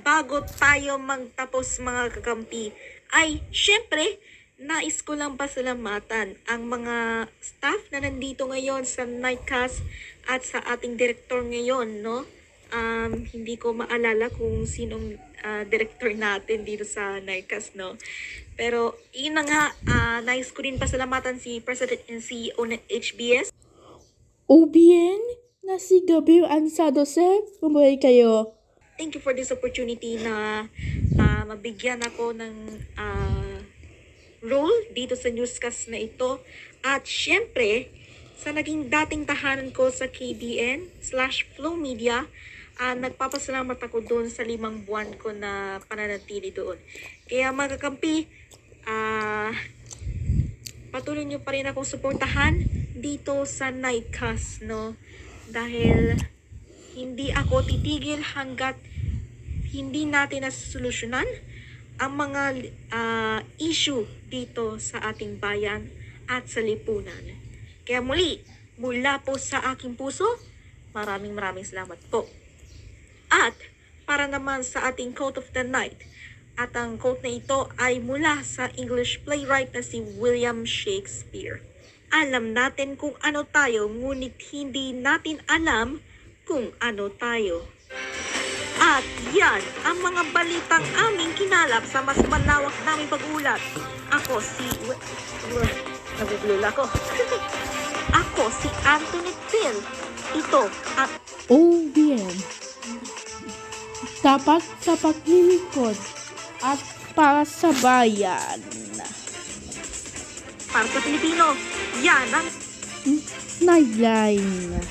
bago tayo magtapos mga kakampi, ay syempre, nais ko lang pasalamatan ang mga staff na nandito ngayon sa Nightcast at sa ating director ngayon, no? Hindi ko maalala kung sinong director natin dito sa Nightcast, no? Pero yun na nga, nais ko din pasalamatan si President and CEO ng HBS. OBN na si Gabriel Ansado, sir. Kumuhay kayo. Thank you for this opportunity na mabigyan ako ng role dito sa newscast na ito. At syempre, sa naging dating tahanan ko sa KBN/Flow Media, nagpapasalamat ako doon sa 5 buwan ko na pananatili doon. Kaya mga kakampi, patuloy nyo pa rin akong suportahan dito sa Nightcast, no? Dahil hindi ako titigil hanggat hindi natin nasolusyonan ang mga issue dito sa ating bayan at sa lipunan. Kaya muli, mula po sa aking puso, maraming salamat po. At para naman sa ating quote of the night, at ang quote na ito ay mula sa English playwright na si William Shakespeare. Alam natin kung ano tayo, ngunit hindi natin alam kung ano tayo. At yan ang mga balitang aming kinalap sa mas malawak naming pag-ulat. Ako si... Nagugulula ko. Ako si Anthony Phil. Ito ang... OBN. Tapat sa paglilingkod at para sa bayan. Para sa Pilipino, yan ang... Nightline.